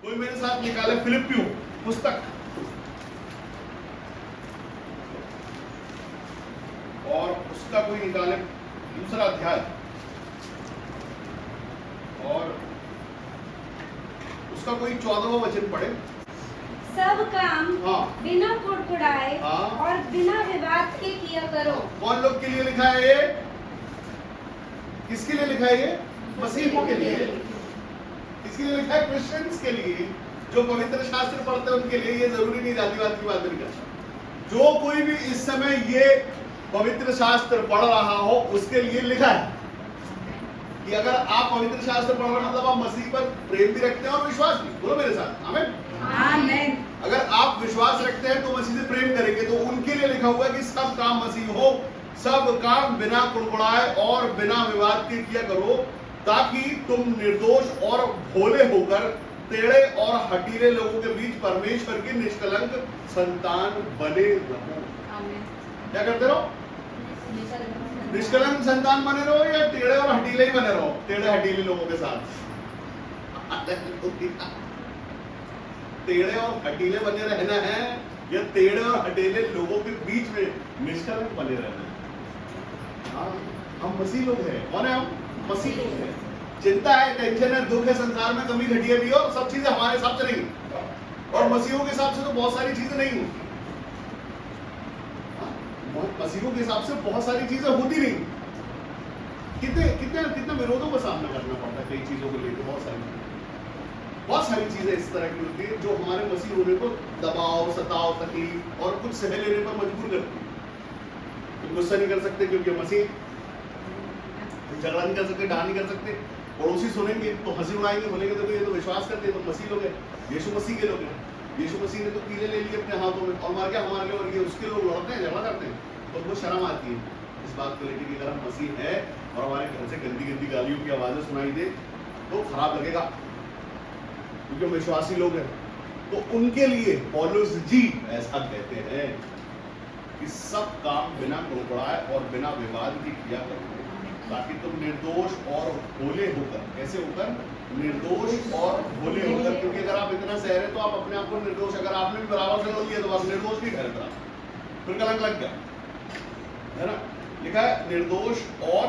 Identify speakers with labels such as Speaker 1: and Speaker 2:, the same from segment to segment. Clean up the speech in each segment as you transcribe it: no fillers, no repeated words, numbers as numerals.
Speaker 1: कोई मेरे साथ निकाले फिलिपियों पुस्तक और उसका कोई निकाले दूसरा अध्याय और उसका कोई 14वां वचन पढ़े।
Speaker 2: सब काम
Speaker 1: हाँ।
Speaker 2: बिना कुड़कुड़ाए
Speaker 1: हाँ।
Speaker 2: और बिना विवाद के किया करो।
Speaker 1: कौन लोग के लिए लिखा है ये? किसके लिए लिखा है ये? मसीहों के लिए। किसके लिए लिखा है? क्रिश्चियंस के लिए, जो पवित्र शास्त्र पढ़ते हैं उनके लिए। ये जरूरी नहीं जातिवाद की बात नहीं करता। जो कोई भी इस समय ये पवित्र शास्त्र पढ़ रहा हो उसके लिए लिखा है कि अगर आप पवित्र शास्त्र पढ़ रहे हैं मतलब आप मसीह पर प्रेम भी रखते हैं और विश्वास भी। बोलो मेरे साथ आमीन।
Speaker 2: आमीन।
Speaker 1: अगर आप विश्वास रखते हैं तो मसीह से प्रेम करेंगे, तो उनके लिए लिखा हुआ है कि सब काम मसीह हो, सब काम बिना कुड़कुड़ाए और बिना विवाद के किया करो, ताकि तुम निर्दोष और भोले होकर टेढ़े और हठीले लोगों के बीच परमेश्वर की निष्कलंक संतान बने रहो। क्या करते रहो? निष्कलंक संतान बने रहो या टेढ़े और हठीले ही बने रहो? टेढ़े हठीले लोगों के साथ टेढ़े और हठीले बने रहना है या टेढ़े और हठीले लोगों के बीच में निष्कलंक बने रहना है? हाँ, हम मसीह लोग हैं। कौन है हम? मसीह लोग हैं। चिंता है, टेंशन है, दुख है, संसार में कमी घटिया भी हो, सब चीजें हमारे हिसाब से नहीं, और मसीहों के हिसाब से तो बहुत सारी चीजें नहीं होती। मसीहों के हिसाब से बहुत सारी चीजें होती नहीं। कितने कितने कितने विरोधों का सामना करना पड़ता है कई चीजों को लेकर। बहुत सारी चीजें इस तरह की होती है जो हमारे मसीह होने को दबाव, सताव, तकलीफ और कुछ सह लेने पर मजबूर करती है। तुम गुस्सा नहीं कर सकते क्योंकि मसीह, झगड़ा नहीं कर सकते, डांट नहीं कर सकते, पड़ोसी सुनेंगे तो हंसी उड़ाएंगे, बोलेंगे तो ये तो विश्वास करते हैं, तो मसीह लोग हैं, यीशु मसीह के लोग हैं। यीशु मसीह ने तो कीले ले लिए अपने हाथों में और मार के हमारे लिए, और ये उसके लोग लड़ते हैं, झगड़ा करते हैं, तो उनको शर्म आती है इस बात को लेकर कि अगर हम मसीह है और हमारे घर से गंदी गंदी गालियों की आवाजें सुनाई दे तो खराब लगेगा, क्योंकि विश्वासी लोग हैं। तो उनके लिए पौलुस जी ऐसा कहते हैं कि सब काम बिना कुड़कुड़ाए और बिना विवाद के किया करो, ताकि तुम निर्दोष और भोले होकर, कैसे होकर? निर्दोष और भोले होकर, क्योंकि अगर आप इतना सह रहे तो आप अपने आप को निर्दोष, अगर आपने भी बराबर से लिया तो आप निर्दोष भी ठहरे, फिर कलंक लग गया, है ना? लिखा है निर्दोष और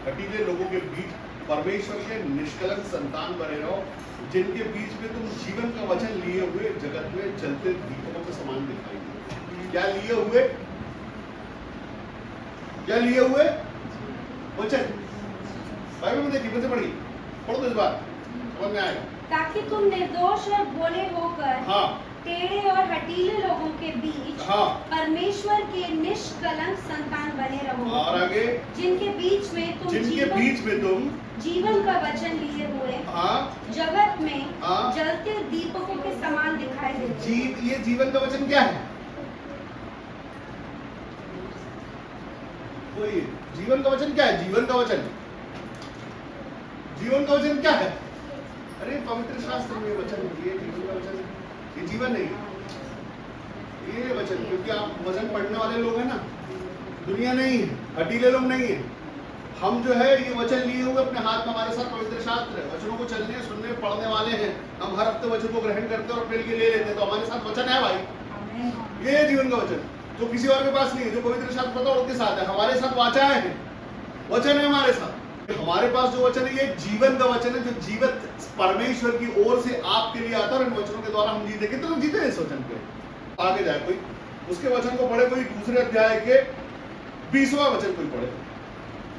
Speaker 1: हठीले लोगों के बीच परमेश्वर के निष्कलंक संतान बने रहो, जिनके बीच में तुम जीवन का वचन लिए हुए जगत में जलते दीपकों के समान दिखाई दे। क्या लिए हुए? क्या लिए हुए? वचन। बाइबल में देखिए, फिर से पढ़िए, पढ़ो तो इस बार समझ में आएगा।
Speaker 2: ताकि तुम निर्दोष और भोले होकर
Speaker 1: हाँ,
Speaker 2: टेढ़े और हठीले लोगों के बीच
Speaker 1: हाँ,
Speaker 2: परमेश्वर के निष्कलंक संतान बने रहो,
Speaker 1: और आगे
Speaker 2: जिनके बीच में तुम जीवन का वचन लिए हुए
Speaker 1: हाँ,
Speaker 2: जगत में
Speaker 1: हाँ,
Speaker 2: जलते दीपकों के समान दिखाई देते।
Speaker 1: ये जीवन का वचन क्या है? कोई जीवन का वचन क्या है? जीवन का वचन, जीवन का वचन क्या है? अरे पवित्र शास्त्र में वचन है, ये जीवन का वचन, ये जीवन नहीं, ये वचन। क्योंकि आप वचन पढ़ने वाले लोग हैं ना, दुनिया नहीं है, हठीले लोग नहीं है। हम जो है ये वचन लिए हुए अपने हाथ में, हमारे साथ पवित्र शास्त्र है, वचनों को चलने, सुनने, पढ़ने वाले हैं। हम हर हफ्ते वचन को ग्रहण करते हैं और अपने लिए ले लेते हैं, तो हमारे साथ वचन है भाई। ये है जीवन का वचन, जो किसी और के पास नहीं है। जो पवित्र शास्त्र पता उनके साथ है, हमारे साथ वाचाएं हैं, वचन है हमारे साथ। हमारे पास जो वचन है ये जीवन का वचन है, जो जीवित परमेश्वर की ओर से आपके लिए आता है, और इन वचनों के द्वारा हम जीते। कितने लोग जीते हैं इस वचन पे? आगे जाए कोई उसके वचन को पढ़े, कोई दूसरे अध्याय के 20वां वचन कोई पढ़े।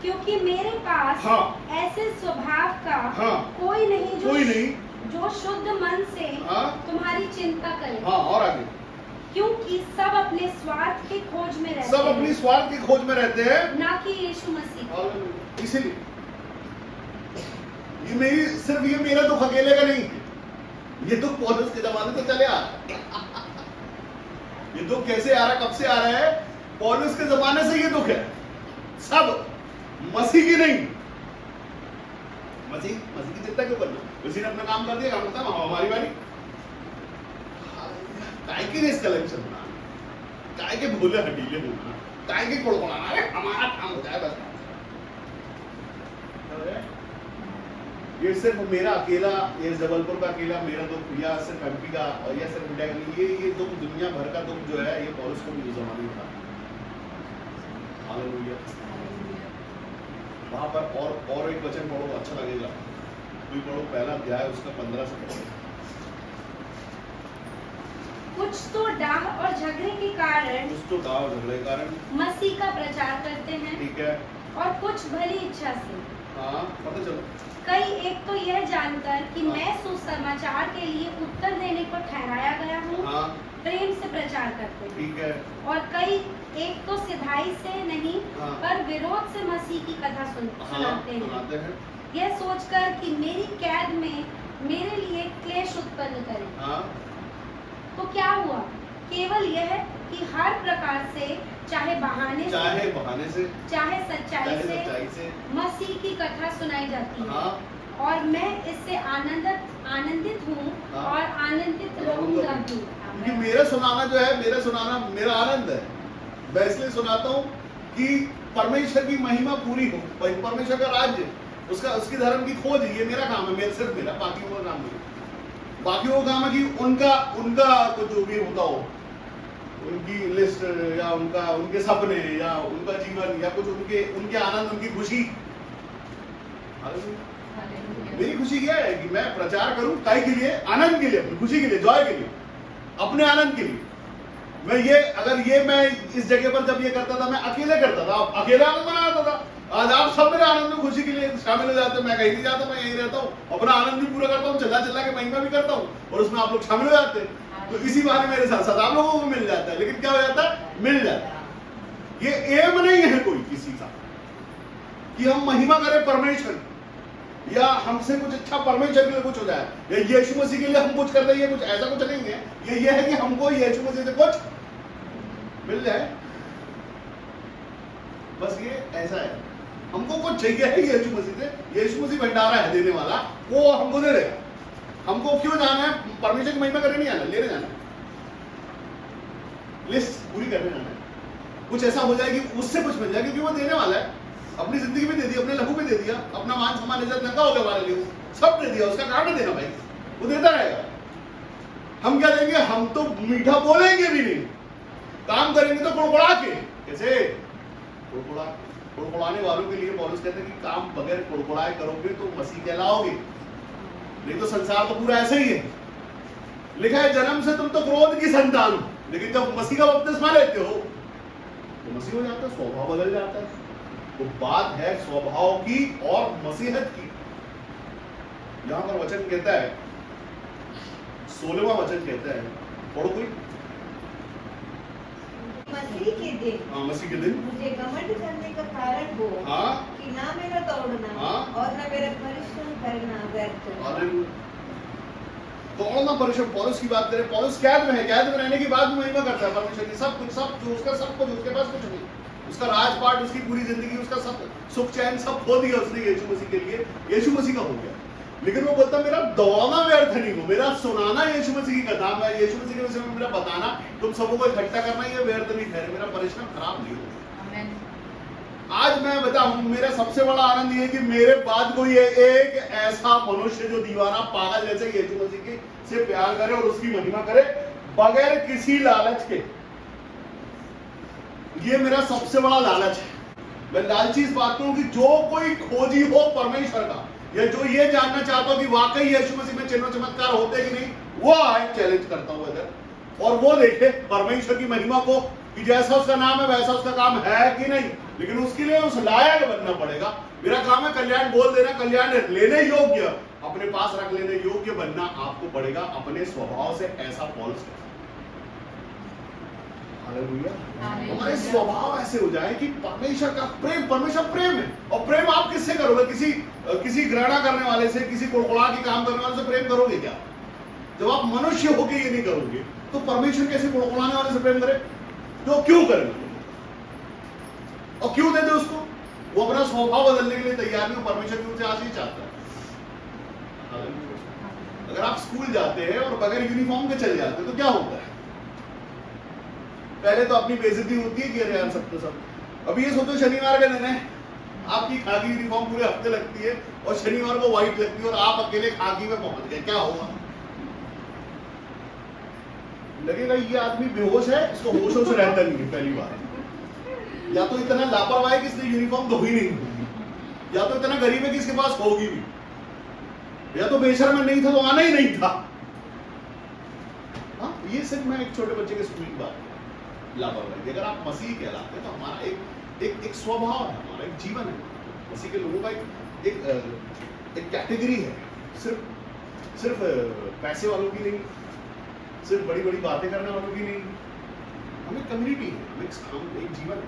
Speaker 2: क्योंकि मेरे पास
Speaker 1: हाँ,
Speaker 2: ऐसे स्वभाव का
Speaker 1: हाँ,
Speaker 2: कोई नहीं जो शुद्ध मन से
Speaker 1: हाँ,
Speaker 2: तुम्हारी चिंता करे।
Speaker 1: हाँ, और आगे,
Speaker 2: क्योंकि सब अपने स्वार्थ की खोज में रहते
Speaker 1: सब अपनी स्वार्थ की खोज में रहते हैं,
Speaker 2: ना कि यीशु मसीह।
Speaker 1: इसीलिए ये सिर्फ ये मेरा दुख अकेले का नहीं, ये दुख पौलुस के जमाने से चले आ रहा है। ये दुख कैसे आ रहा है, कब से आ रहा है? पौलुस के जमाने से ये दुख है। सब मसीह की नहीं, मसीह की चिंता क्यों करना? मसीह ने अपना काम कर दिया, काम खत्म, हमारी बारी। काय के निष्कलंक होना, काय के भोले हठीले होना, काय के कुड़कुड़ाना, अरे हमारा काम हो जाए बस। ये सिर्फ मेरा अकेला, ये जबलपुर का अकेला मेरा दुख, या सिर्फ एमपी का, और या सिर्फ इंडिया का नहीं, ये दुख दुनिया भर का दुख जो है, ये पौलुस को भी उस जमाने में था। हालेलुया। वहां पर और एक वचन पढ़ो, अच्छा लगेगा। कोई पढ़ो, पहला अध्याय उसका 15 से पढ़ो।
Speaker 2: कुछ तो डाह और झगड़े के कारण मसीह का प्रचार करते हैं,
Speaker 1: ठीक है,
Speaker 2: और कुछ भली इच्छा से।
Speaker 1: हाँ, पता चलो।
Speaker 2: कई एक तो यह जानकर कि
Speaker 1: हाँ।
Speaker 2: मैं सुसमाचार के लिए उत्तर देने को ठहराया गया हूँ,
Speaker 1: हाँ,
Speaker 2: प्रेम से प्रचार करते हैं।
Speaker 1: ठीक है।
Speaker 2: और कई एक तो सिधाई से नहीं,
Speaker 1: हाँ।
Speaker 2: पर विरोध से मसीह की कथा सुनाते
Speaker 1: सुनाते हैं।
Speaker 2: यह सोचकर कि मेरी कैद में मेरे लिए क्लेश उत्पन्न करे।
Speaker 1: हाँ।
Speaker 2: तो क्या हुआ? केवल यह कि हर प्रकार से, चाहे बहाने से, चाहे सच्चाई से मसीह की कथा सुनाई जाती है।
Speaker 1: हाँ।
Speaker 2: और मैं इससे आनंदित हूँ,
Speaker 1: हाँ।
Speaker 2: और आनंदित रहूंगा भी।
Speaker 1: क्योंकि मेरा सुनाना जो है, मेरा आनंद है। मैं इसलिए सुनाता हूँ कि परमेश्वर की महिमा पूरी हो, परमेश्वर का राज्य, उसकी धर्म की खोज, ये मेरा काम है, सिर्फ मेरा, बाकियों का काम नहीं। बाकियों का काम है कि उनका कुछ जो भी होता हो, उनकी लिस्ट या उनके सपने या उनका जीवन या कुछ उनके आनंद, उनकी खुशी। मेरी खुशी क्या है कि मैं प्रचार करूं, काय के लिए? आनंद के लिए, अपनी खुशी के लिए, जॉय के लिए, अपने आनंद के लिए। मैं इस जगह पर जब ये करता था, मैं अकेले करता था, अकेला आनंद मनाता था। आज आप सब मेरे आनंद में, खुशी के लिए शामिल हो जाते हैं। मैं कहीं नहीं जाता, मैं यहीं रहता हूँ, अपना आनंद भी पूरा करता हूँ, चिल्ला के महिमा भी करता हूँ, और उसमें आप लोग शामिल हो जाते हैं। तो इसी बहाने मेरे साथ साथ आप लोगों को मिल जाता है। लेकिन क्या हो जाता है? मिल जाता है। ये एम नहीं है कोई किसी का कि हम महिमा करें परमेश्वर, या हमसे कुछ अच्छा परमेश्वर के लिए कुछ हो जाए, या यीशु मसीह के लिए हम कुछ कर रहे हैं, कुछ ऐसा कुछ नहीं है। ये है कि हमको यीशु मसीह से कुछ मिल जाए, बस ये ऐसा है। हमको कुछ चाहिए है यीशु मसीह से, यीशु मसीह भंडारा है देने वाला, वो हमको दे देगा। हमको क्यों जाना है? परमेश्वर की महिमा करने नहीं आना, लेने जाना है, लिस्ट पूरी करने जाना है। कुछ ऐसा हो जाए कि उससे कुछ मिल जाए, क्योंकि वो देने वाला है। अपनी जिंदगी में दे दी, अपने लहू में दे दिया, अपना मान सम्मान इज्जत नंगा हो गया हमारे लिए, सब दे दिया। उसका काम है देना भाई, वो देता रहेगा। हम क्या देंगे? हम तो मीठा बोलेंगे भी नहीं, काम करेंगे तो कुड़कुड़ा के। कैसे? कुड़कुड़ाने वालों के लिए पौलुस कहते हैं कि काम बगैर कुड़कुड़ाए करोगे तो मसीह कहलाओगे, नहीं तो संसार तो पूरा ऐसा ही है। लिखा है जन्म से तुम तो क्रोध की संतान हो, लेकिन जब मसीह का बपतिस्मा लेते हो तो मसीह हो जाता है, स्वभाव बदल जाता है। तो बात है स्वभाव की और मसीहत की। यहां पर वचन कहता है, 16वां वचन कहता है, पढ़ो कोई। मसीह के दिन
Speaker 3: मुझे घमंड करने का कारण हो,
Speaker 1: हाँ,
Speaker 3: कि ना मेरा दौड़ना,
Speaker 1: हाँ,
Speaker 3: और ना मेरा परिश्रम करना व्यर्थ हो।
Speaker 1: दौड़ना परिश्रम, पौलुस की बात करें, पौलुस कैद में है, कैद में रहने के बाद भी महिमा करता है परमेश्वर की। सब कुछ उसके पास कुछ नहीं, उसका राजपाट, उसकी पूरी जिंदगी, उसका सब सुख चैन सब खो दिया उसने यीशु मसीह के लिए, यीशु मसीह का हो गया। लेकिन वो बोलता मेरा दौड़ना व्यर्थ नहीं हो, मेरा सुनाना यीशु मसीह की कथा, मैं यीशु मसीह के विषय में मेरा बताना, तुम सबको को इकट्ठा करना, ये व्यर्थ नहीं ठहरे, मेरा परिश्रम खराब नहीं हो। आज मैं बताऊं, मेरा सबसे बड़ा आनंद ये है कि मेरे बाद कोई एक ऐसा मनुष्य जो दीवाना पागल जैसे यीशु मसीह की से प्यार करे और उसकी महिमा करे बगैर किसी लालच के। ये मेरा सबसे बड़ा लालच है। मैं लालची इस बात को कि जो कोई खोजी हो परमेश्वर का, या जो ये जानना चाहता हो कि वाकई यीशु मसीह में चिन्ह चमत्कार होते कि नहीं, वो आए, चैलेंज करता हूं इधर, और वो देखे परमेश्वर की महिमा को कि जैसा उसका नाम है वैसा उसका काम है कि नहीं। लेकिन उसके लिए उस लायक बनना पड़ेगा। मेरा काम है कल्याण बोल देना, कल्याण लेने योग्य, अपने पास रख लेने योग्य बनना आपको पड़ेगा अपने स्वभाव से। ऐसा पौलुस कहता है। हालेलुया। हमारे स्वभाव ऐसे हो जाए कि परमेश्वर का प्रेम, परमेश्वर प्रेम है, और प्रेम आप किससे करोगे? किसी घृणा करने वाले से, किसी कुड़कुड़ा के काम करने वाले से प्रेम करोगे क्या? जब आप मनुष्य होके ये नहीं करोगे तो परमेश्वर कैसे कुड़कुड़ाने वाले से प्रेम करे? तो क्यों करेंगे? और क्यों देते उसको? वो अपना स्वभाव बदलने के लिए तैयार नहीं, परमेश्वर की उनसे आशीष चाहता है। अगर आप स्कूल जाते हैं और बगैर यूनिफॉर्म के चले जाते हैं तो क्या होता है? पहले तो अपनी बेइज्जती होती है कि अरे यार सब तो सब। अभी ये सोचो शनिवार का दिन है, आपकी खाकी यूनिफॉर्म पूरे हफ्ते लगती है और शनिवार को व्हाइट लगती है और आप अकेले खाकी में पहुंच गए, क्या होगा? लगेगा ये आदमी बेहोश है, इसको होश होश रहता नहीं है पहली बार, या तो इतना लापरवाह है कि इसने यूनिफॉर्म धोई नहीं होगी, या तो इतना गरीब है कि इसके पास होगी भी, या तो बेशर्म नहीं था तो आना ही नहीं था। हाँ, ये सिर्फ मैं एक छोटे बच्चे के स्कूल की बात है, लापरवाही। अगर आप मसीह कहलाते हैं तो हमारा एक स्वभाव है, हमारा एक जीवन है, मसीह के लोगों का एक कैटेगरी है, सिर्फ पैसे वालों की नहीं, सिर्फ बड़ी बड़ी बातें करने वालों की नहीं, हमें कम्युनिटी है, हम एक जीवन है।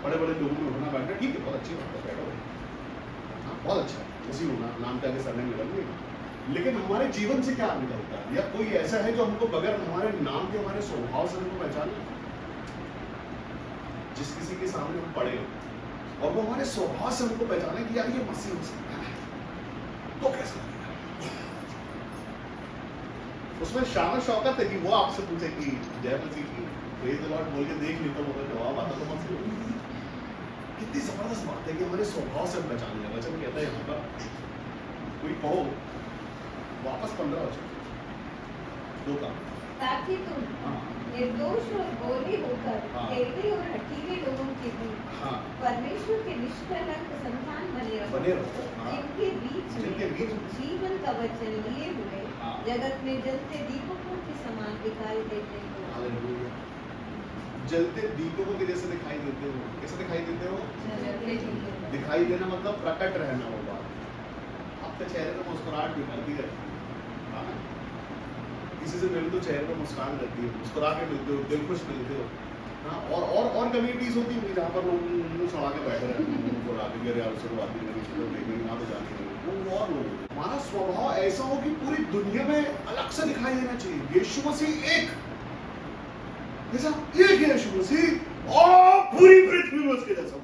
Speaker 1: बड़े बड़े लोगों में होना बैठना ठीक है, बहुत अच्छी बात है, बैठो, हाँ बहुत अच्छा है, मसीह होना, नाम के आगे सरनेम निकल, लेकिन हमारे जीवन से क्या निकलता है? या कोई ऐसा है जो हमको बगैर हमारे नाम के, हमारे स्वभाव से हमको पहचाने? जिस किसी के सामने हम पड़े और वो हमारे स्वभाव से हमको पहचाने कि यार ये मसीह हो सकता है, तो कैसा लगेगा? उसमें शान शौकत है कि वो आपसे पूछे कि जय मसीह की प्रेज द लॉर्ड बोल के देख ली, तो वो जवाब आता तो मसीह हो। कितनी जबरदस्त बात है कि हमारे स्वभाव से पहचाने जाए। वचन कहता है यहाँ पर, कोई कहो वापस 15 वचन, दो काम,
Speaker 3: ताकि तुम निर्दोष और भोले होकर टेढ़े और हठीले लोगों के बीच परमेश्वर के निष्कलंक संतान बने रहो, जिनके बीच में जीवन का वचन लिए हुए जगत में जलते दीपकों के समान दिखाई देते हो।
Speaker 1: जलते दीपकों के जैसे दिखाई देते हो। कैसे दिखाई देते हो? दिखाई देना मतलब प्रकट रहना होगा, आपके चेहरे पर मुस्कुराहट निकलती है, किसी से मिलते हो चेहरे पर मुस्कान रहती है, मुस्कुरा के मिलते हो, दिल खुश मिलते हो। हाँ, और कम्युनिटीज होती होंगी जहाँ पर लोग मुंह छुड़ा के बैठे रहते हैं, मुंह रात के यार उससे बात नहीं करी, ना तो जाने वो और लोग। हमारा स्वभाव ऐसा हो कि पूरी दुनिया में अलग से दिखाई देना चाहिए। यीशु मसीह एक यीशु मसीह और पूरी पृथ्वी में उसके जैसा,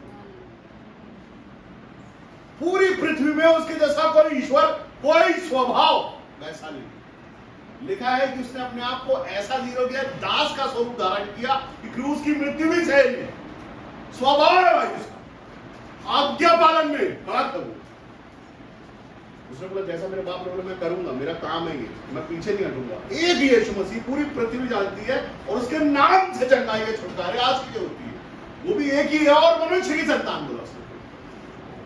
Speaker 1: पूरी पृथ्वी में उसके जैसा कोई ईश्वर, कोई स्वभाव वैसा नहीं। लिखा है कि उसने अपने आप को ऐसा जीरो किया, दास का स्वरूप धारण किया कि क्रूस की मृत्यु भी सही है। स्वभाव है भाई उसका, आज्ञा पालन में खड़ा करो। उसने बोला जैसा मेरे बाप ने बोला मैं करूंगा, मेरा काम है ये, मैं पीछे नहीं हटूंगा। एक ही यीशु मसीह, पूरी पृथ्वी जानती है और उसके नाम से चंगाई है, छुटकारे आज की जो होती है वो भी एक ही है, और मनुष्य की संतान बोला उसने,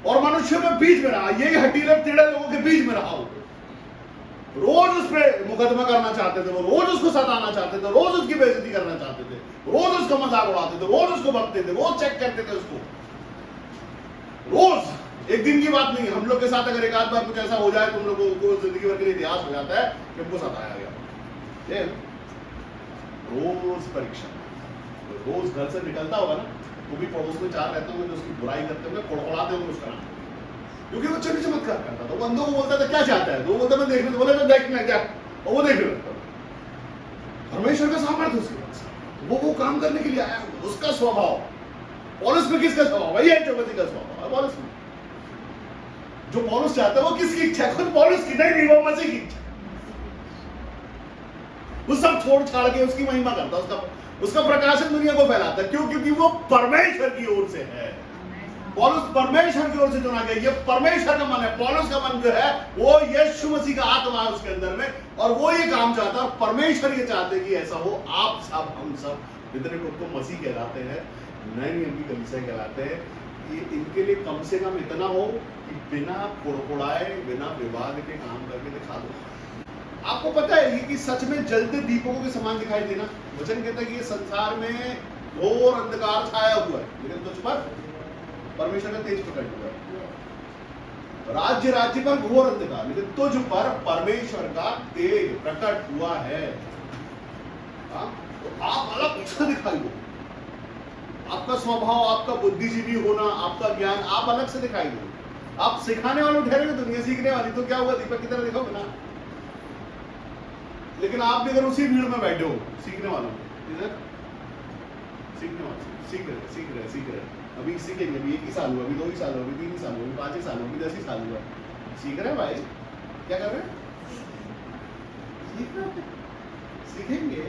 Speaker 1: और मनुष्य में बीच में रहा, यही हटीले टेढ़े लोगों के बीच में रहा हो। रोज उस पर मुकदमा करना चाहते थे, वो रोज उसको सताना चाहते थे, रोज उसकी बेइज्जती करना चाहते थे, रोज उसका मजाक उड़ाते थे, रोज उसको बकते थे, रोज चेक करते थे उसको, रोज। एक दिन की बात नहीं, हम लोग के साथ अगर एक आध बार कुछ ऐसा हो जाए, तुम लोगों को जिंदगी भर के लिए इतिहास हो जाता है कि हमको सताया गया। रोज परीक्षा, रोज घर से निकलता होगा ना, वो भी पड़ोस में चार रहते होंगे जो उसकी बुराई करते होंगे, कोड़कोड़ाते होंगे उसका नाम, क्योंकि वो चोरी चमत्कार करता था। बंदों को बोलता था क्या चाहता है, तो वो बोलता मैं देखने, तो बोले तो देखना क्या, और वो देखने लगता। परमेश्वर का सामर्थ्य उसके पास, वो काम करने के लिए आया, उसका स्वभाव। पौलुस में किसका स्वभाव है? यही मसीह का स्वभाव है पौलुस में। जो पौलुस चाहता है वो किसकी इच्छा है? खुद पौलुस की नहीं, वो मसीह की इच्छा। वो सब छोड़ छाड़ के उसकी महिमा करता है, उसका प्रकाशन दुनिया को फैलाता है। क्यों? क्योंकि वो परमेश्वर की ओर से है। पौलुस परमेश्वर की ओर से चुना गया, ये परमेश्वर का मन है। पौलुस का मन जो है वो यीशु मसीह का आत्मा है उसके अंदर में, और वो ये काम चाहता है, और परमेश्वर ये चाहते हैं कि ऐसा हो। आप सब, हम सब जितने खुद को मसीह कहलाते हैं, नए नियम की कलीसिया कहलाते हैं, ये इनके लिए कम से कम इतना हो कि बिना कुड़कुड़ाए, बिना विवाद के काम करके दिखा दो। आपको पता है ये कि सच में जलते दीपकों के समान दिखाई देना। वचन कहता है कि ये संसार में घोर अंधकार छाया हुआ है, लेकिन तुझ पर परमेश्वर का तेज प्रकट हुआ है। राज्य राज्य पर घोर अंधकार, लेकिन तुझ पर परमेश्वर का तेज प्रकट हुआ है। तो आप अलग से दिखाई दो। आपका स्वभाव, आपका बुद्धिजीवी होना, आपका ज्ञान, आप अलग से दिखाई दो। आप सिखाने वाले ठहरे, दुनिया सीखने वाली, तो क्या हुआ? दीपक की तरह दिखाओगे ना। लेकिन आप भी अगर उसी भीड़ में बैठे हो, सीखने वालों इधर सीखने वाले सीख रहे अभी सीखेंगे, अभी 1 ही साल हुआ, अभी 2 ही साल हुआ, अभी 3 ही साल हुआ, अभी 5 ही साल हुआ, अभी 10 ही साल हुआ, सीख रहे हैं भाई। क्या कर रहे हैं? सीखेंगे।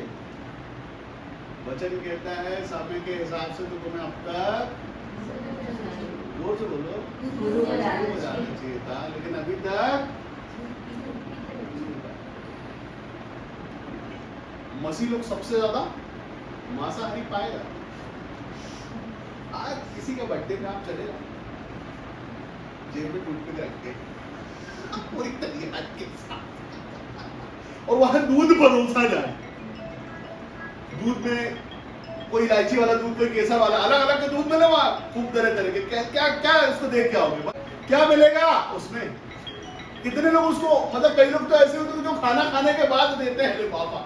Speaker 1: वचन कहता है समय के हिसाब से तो तुम्हें अब तक जोर से बोलो,
Speaker 3: गुरु बनाना
Speaker 1: बनाना चाहिए था, लेकिन अभी तक मसीह लोग सबसे ज्यादा मांसाहारी पाएगा। आज किसी के बर्थडे में आप चले जाओ, जेब में टूथपिक रख के पूरी तैयारी के साथ, और वहां दूध परोसा जाए, दूध में कोई इलायची वाला दूध, कोई केसर वाला, अलग अलग के दूध मिले वहां, खूब तरह तरह के, क्या क्या क्या उसको देख के आओगे, क्या मिलेगा उसमें? कितने लोग उसको, मतलब कई लोग तो ऐसे होते हैं जो खाना खाने के बाद देते हैं लिफाफा,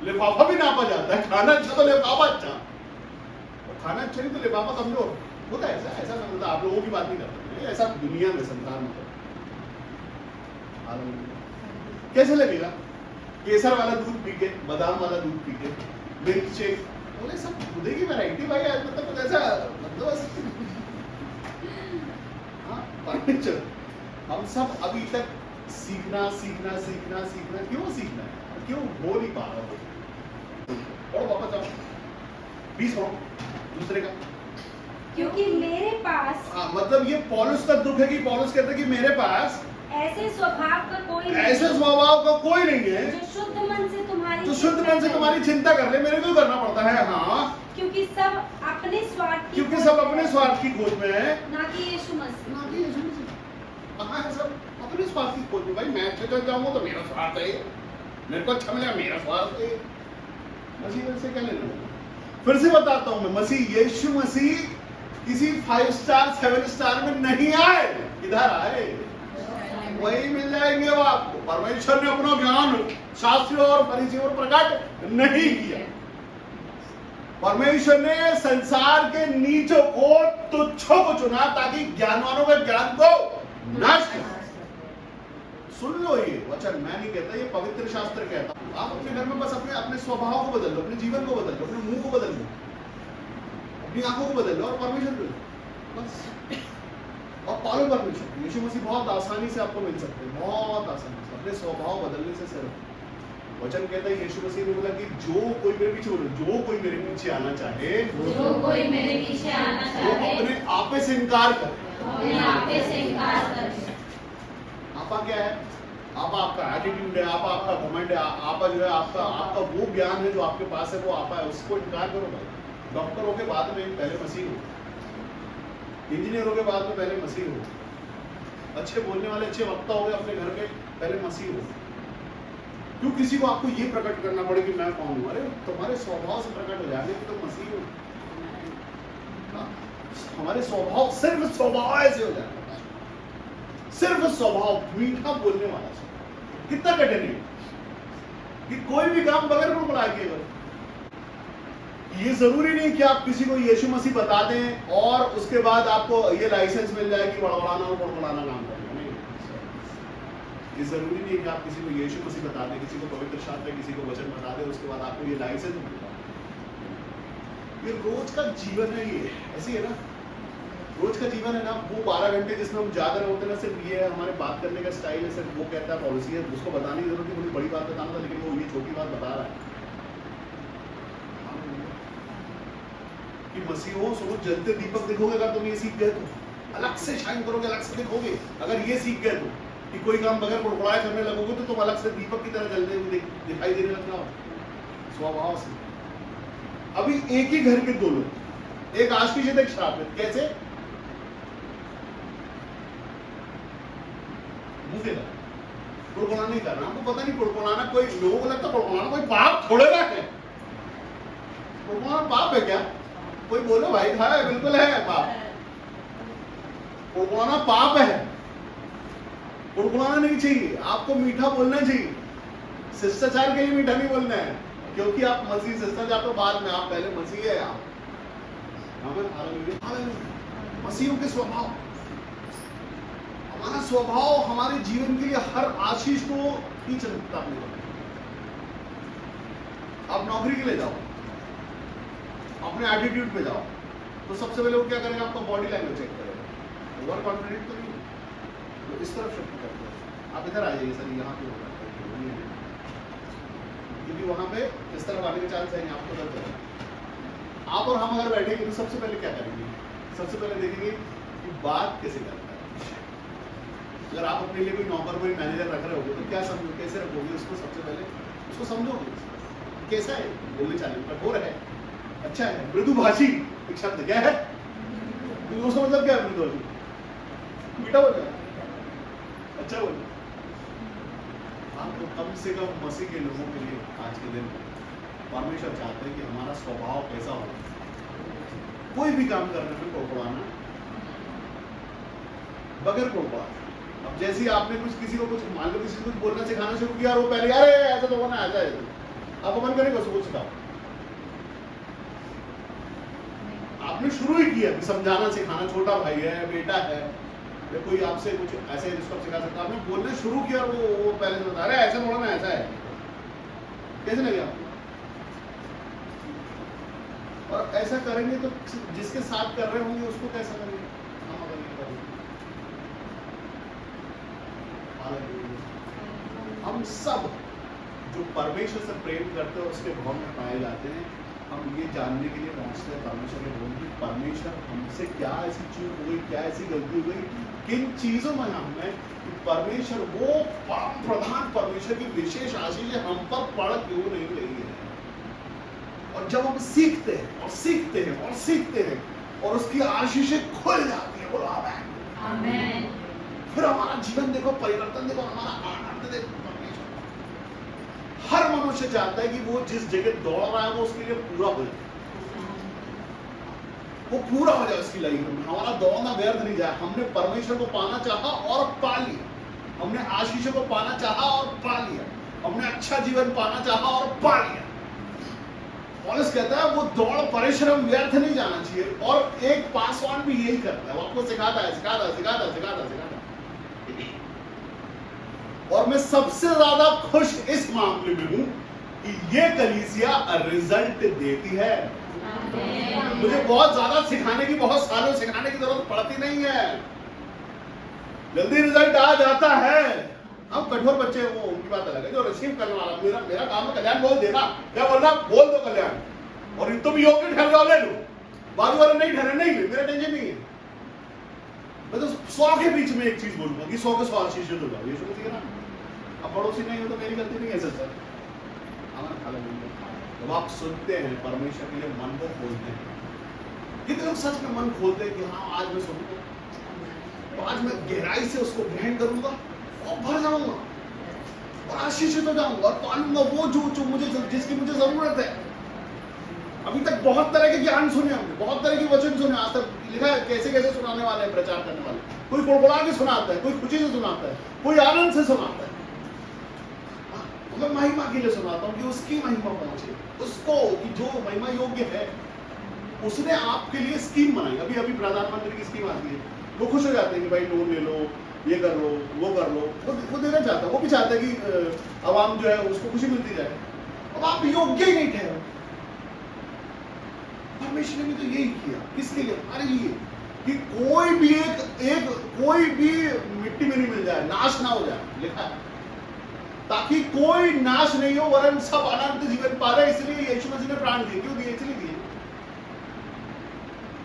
Speaker 1: लिफाफा भी नापा जाता है, खाना अच्छा तो लिफाफा अच्छा, और खाना अच्छा नहीं तो लिफाफा कमजोर होता है। ऐसा ऐसा नहीं होता, आप लोगों की बात नहीं करते, ऐसा दुनिया में, संसार में। कैसे लगेगा केसर वाला दूध पी के, बादाम वाला दूध पी के, मिल्क शेक, बोले सब खुदे की वैरायटी भाई, आज मतलब कुछ ऐसा मतलब हाँ फर्नीचर। हम सब अभी तक सीखना सीखना सीखना सीखना, क्यों सीखना है, क्यों हो नहीं पा रहा हो? और वापस आओ 20 हो दूसरे का,
Speaker 2: क्योंकि मेरे पास,
Speaker 1: हाँ मतलब ये पौलुस का दुख है कि पौलुस कहते हैं कि मेरे पास
Speaker 2: ऐसे स्वभाव का कोई नहीं,
Speaker 1: ऐसे स्वभाव का कोई नहीं है
Speaker 2: जो शुद्ध मन से तुम्हारी,
Speaker 1: जो शुद्ध मन से तुम्हारी चिंता कर ले। मेरे को करना पड़ता है, हाँ,
Speaker 2: क्योंकि सब अपने स्वार्थ की,
Speaker 1: क्योंकि सब अपने स्वार्थ की खोज में है,
Speaker 2: ना कि यीशु मसीह।
Speaker 1: ना कि यीशु मसीह। कहाँ है सब अपने स्वार्थ की खोज में? भाई मैं अच्छा चल जाऊंगा तो मेरा स्वार्थ है, मेरे को अच्छा मिलेगा मेरा स्वार्थ है, मसीह से क्या लेना? फिर से बताता हूं मैं, मसीह यीशु मसीह किसी 5 स्टार 7 स्टार में नहीं आए, इधर आए, वही मिल जाएंगे वो आपको। परमेश्वर ने अपना ज्ञान शास्त्रियों और फरीसियों पर प्रकट नहीं किया। परमेश्वर ने संसार के नीचों को, तुच्छों को चुना ताकि ज्ञानवानों के ज्ञान को नष्ट कर। सुन लो ये वचन, मैं नहीं कहता, ये पवित्र शास्त्र कहता। आप अपने घर में बस अपने अपने स्वभाव को बदल लो, अपने जीवन को बदल लो, अपने मुंह को बदल लो, अपनी आंखों को बदल लो, और परमेश्वर को बस, और पालो परमेश्वर। यीशु मसीह बहुत आसानी से आपको मिल सकते हैं, बहुत आसानी से, अपने स्वभाव बदलने से सिर्फ। वचन कहता है, यीशु मसीह ने बोला कि जो कोई मेरे पीछे, बोलो जो कोई मेरे पीछे आना चाहे,
Speaker 2: जो कोई मेरे पीछे आना
Speaker 1: वो
Speaker 2: चाहे,
Speaker 1: अपने आपे से इनकार करे।
Speaker 2: अपने आपे से इनकार करे।
Speaker 1: आपा क्या है? आपा आपका एटीट्यूड है, आपा आपका घमंड है, आपा जो है आपका आपका वो ज्ञान है जो आपके पास है, वो आपा है, उसको इनकार करो भाई। डॉक्टर हो के बाद में पहले मसीह हो, इंजीनियर हो के बाद में पहले मसीह हो, अच्छे बोलने वाले अच्छे वक्ता हो गए अपने घर के, पहले मसीह हो। क्यों किसी को आपको ये प्रकट करना पड़े कि मैं कौन हूं? अरे तुम्हारे स्वभाव से प्रकट हो जाने तो मसीह हो। हमारे स्वभाव, सिर्फ स्वभाव ऐसे हो जाए, सिर्फ स्वभाव मीठा बोलने वाला, कितना कठिन है कि कोई भी काम बगैर बुड़बुड़ाए किया करो। ये जरूरी नहीं कि आप किसी को यीशु मसीह बता दें और उसके बाद आपको ये लाइसेंस मिल जाए कि बड़बड़ाना और बड़बड़ाना काम करना। नहीं, ये जरूरी नहीं कि आप किसी को यीशु मसीह बता दें, किसी को पवित्र शास्त्र, किसी को वचन बता दें, उसके बाद आपको ये लाइसेंस मिल जाए। ये रोज का जीवन है, ये ऐसी है ना, रोज का जीवन है ना। वो 12 घंटे जिसमें हम जागर होते हैं ना, सिर्फ ये है हमारे बात करने का स्टाइल है, सिर्फ वो कहता है पॉलिसी है, उसको बताने की जरूरत नहीं, बड़ी बड़ी बात बताना था, लेकिन वो ये छोटी बात बता रहा है कि मसीहों सुनो, जलते दीपक दिखोगे अगर तुम ये सीख गए तो, अलग से शाइन करोगे, अलग से दिखोगे अगर ये सीख गए तो, कि कोई काम बगैर बुड़बुड़ाए करने लगोगे तो तुम अलग से दीपक की तरह जलते हुए दिखाई देने लगना स्वभाव से। अभी एक ही घर के दो लोग, एक आशीष है, एक श्रापित, कैसे? मुझे कुड़कुड़ाना नहीं करना, हमको पता नहीं कुड़कुड़ाना, कोई लोगों को लगता कुड़कुड़ाना कोई पाप थोड़े ना है। कुड़कुड़ाना पाप है क्या? कोई बोलो भाई, है बिल्कुल है पाप, कुड़कुड़ाना पाप है, कुड़कुड़ाना नहीं चाहिए, आपको मीठा बोलना चाहिए। शिष्टाचार के लिए मीठा नहीं बोलना है, क्योंकि आप मसीह, शिष्टाचार तो बाद में, आप पहले मसीह है। आप मसीहों के स्वभाव, हमारा स्वभाव हमारे जीवन के लिए हर आशीष को खींच सकता है। आप नौकरी के लिए जाओ, अपने एटीट्यूड पे जाओ, तो सबसे पहले वो क्या करेगा? आपका बॉडी लैंग्वेज चेक करेगा, ओवर कॉन्फिडेंट तो नहीं, तो इस तरफ शिफ्ट करते हैं। आप इधर आ जाइए सर, यहाँ पे होगा, क्योंकि वहां पे इस तरफ आने के चांस है नहीं, आपको डर करेगा। आप और हम अगर बैठेंगे तो सबसे पहले क्या करेंगे? सबसे पहले देखेंगे कि बात कैसे करता है। अगर आप अपने लिए कोई नौकर कोई मैनेजर रख रहे होगे तो क्या समझो, कैसे रखोगे उसको, सबसे पहले उसको समझोगे कैसा है, बोलने चालने कठोर है, अच्छा है, मृदुभाषी एक शब्द क्या है, उसका मतलब क्या है मृदुभाषी, मीठा बोल रहा है, अच्छा बोल रहा है। हाँ, तो कम से कम मसीह के लोगों के लिए आज के दिन परमेश्वर चाहते हैं कि हमारा स्वभाव कैसा हो, कोई भी काम करने में कोड़कोड़ाना, बगैर कोड़कोड़ा। अब जैसे ही आपने कुछ किसी को कुछ मान लो किसी को कुछ बोलना सिखाना शुरू किया और वो पहले अरे ऐसा तो होना ऐसा है, आपको मन करेगा उसको सिखाओ। आपने शुरू ही किया कि समझाना सिखाना, छोटा भाई है, बेटा है, या कोई आपसे कुछ ऐसे जिसको सिखा सकता, आपने बोलने शुरू किया और वो पहले से बता अरे ऐसा बोलना ऐसा है, कैसे लगे आपको? और ऐसा करेंगे तो जिसके साथ कर रहे होंगे उसको कैसा करेंगे? हम सब जो परमेश्वर से प्रेम करते हैं उसके भवन में पाए जाते हैं। हम ये जानने के लिए पहुंचते हैं परमेश्वर के भवन की परमेश्वर हमसे क्या ऐसी चूक हो गई, क्या ऐसी गलती हो गई, किन चीजों में हमें कि परमेश्वर वो परम प्रधान परमेश्वर की विशेष आशीष हम पर पड़ क्यों नहीं रही है। और जब हम सीखते हैं और सीखते हैं और सीखते हैं और उसकी आशीषें खुल जाती है, बोलो आमीन। फिर हमारा जीवन देखो, परिवर्तन देखो, हमारा आनंद देखो। परमेश्वर हर मनुष्य चाहता है कि वो जिस जगह दौड़ रहा है वो उसके लिए पूरा हो जाए, वो पूरा हो जाए उसकी लाइफ में। हमारा दौड़ना व्यर्थ नहीं जाए। हमने परमेश्वर को पाना चाहा और पा लिया, हमने आशीषों को पाना चाहा और पा लिया, हमने अच्छा जीवन पाना चाहा और पा लिया। पौलुस कहता है वो दौड़ परिश्रम व्यर्थ नहीं जाना चाहिए। और एक पासवान भी यही करता है, वो आपको सिखाता है, सिखाता है, सिखाता है, सिखाता है, सिखाता है। और मैं सबसे ज्यादा खुश इस मामले में हूं कि ये कलीसिया रिजल्ट देती है। मुझे बहुत ज्यादा सिखाने की, बहुत सालों सिखाने की जरूरत पड़ती नहीं है, जल्दी रिजल्ट आ जाता है। हम कठोर बच्चे हैं, वो उनकी बात अलग है। जो रिसीव करने वाला, मेरा काम है कल्याण बोल देना, क्या बोलना बोल दो कल्याण, और तुम योग्य ठहर जाओ ले लो, बाजू वाले नहीं ठहरे नहीं ले, मेरा टेंशन नहीं है। मैं तो 100 के बीच में एक चीज बोलूंगा कि 100 के 100 आशीष दो जाओ, ये शुरू से ना। अब पड़ोसी नहीं हो तो मेरी गलती नहीं है सर। जब आप सुनते हैं परमेश्वर के लिए मन को खोलते हैं, कितने लोग सच में मन खोलते हैं कि हाँ आज मैं सुनूंगा, तो आज मैं गहराई से उसको ग्रहण करूंगा और भर जाऊंगा और आशीषित हो जाऊंगा और पालूंगा वो जो मुझे, जिसकी मुझे जरूरत है। अभी तक बहुत तरह के ज्ञान सुने हमने, बहुत तरह के वचन सुने, आज तक लिखा है कैसे कैसे सुनाने वाले हैं, प्रचार करने वाले। कोई कुड़कुड़ा के सुनाता है, कोई खुशी से सुनाता है, कोई आनंद से सुनाता है। मैं महिमा के लिए सुनाता हूँ कि उसकी महिमा पहुंचे उसको, कि जो महिमा योग्य है उसने आपके लिए स्कीम बनाई। अभी अभी प्रधानमंत्री की स्कीम आती है, वो खुश हो जाते हैं कि भाई लोन ले लो, ये कर लो, वो कर लो, वो देना चाहता है। वो भी चाहता है कि आवाम जो है उसको खुशी मिलती जाए। अब आप योग्य ही नहीं ठहरे। परमेश्वर ने भी तो यही किया, किसके लिए? हमारे लिए, कि कोई भी एक कोई भी मिट्टी में नहीं मिल जाए, नाश ना हो जाए, लिखा है, ताकि कोई नाश नहीं हो वरन सब अनंत जीवन पा रहे। इसलिए यीशु मसीह ने प्राण दिए। क्यों दिए? इसलिए दिए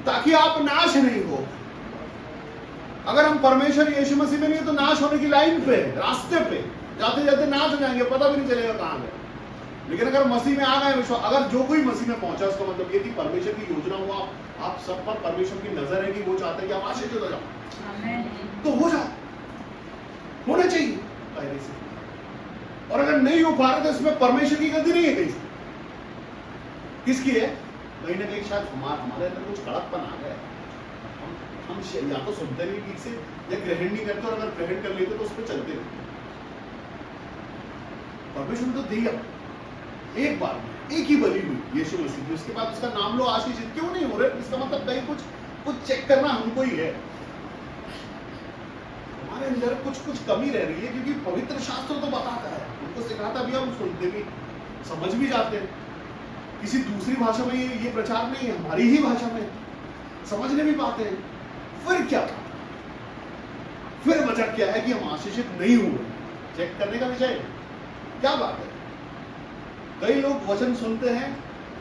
Speaker 1: ताकि आप नाश नहीं हो। अगर हम परमेश्वर यीशु मसीह में नहीं है तो नाश होने की लाइन पे, रास्ते पे जाते जाते नाश हो जाएंगे, पता भी नहीं चलेगा कहां गए। लेकिन अगर मसीह में आ गए विश्वास, अगर जो कोई मसीह में पहुंचा, उसका मतलब ये कि परमेश्वर की योजना हुआ, आप सब पर परमेश्वर की नजर है कि वो चाहते हैं कि आप आशीषित हो जाओ, तो हो जाओ, होना चाहिए पहले से। और अगर नहीं हो पा रहे तो इसमें परमेश्वर की गलती नहीं है, कहीं किसकी है? कहीं ना कहीं शायद हमारे अंदर कुछ कड़कपन आ गया। हम या तो सुनते नहीं ठीक से या ग्रहण नहीं करते, और अगर ग्रहण कर लेते तो उस पर चलते नहीं। परमेश्वर ने तो दिया एक बार, एक ही बलि हुई यीशु मसीह की, उसके बाद उसका नाम लो आशीषित क्यों नहीं हो रहे? इसका मतलब कहीं कुछ चेक करना हमको ही है, हमारे अंदर कुछ कमी रह रही है। क्योंकि पवित्र शास्त्र तो बताता है, उनको सिखाता भी, हम सुनते भी, समझ भी जाते हैं। किसी दूसरी भाषा में ये प्रचार नहीं है, हमारी ही भाषा में समझने भी पाते हैं। फिर क्या? फिर वजह क्या है कि हम आशीषित नहीं हुए? चेक करने का विषय क्या बात है? कई लोग वचन सुनते हैं,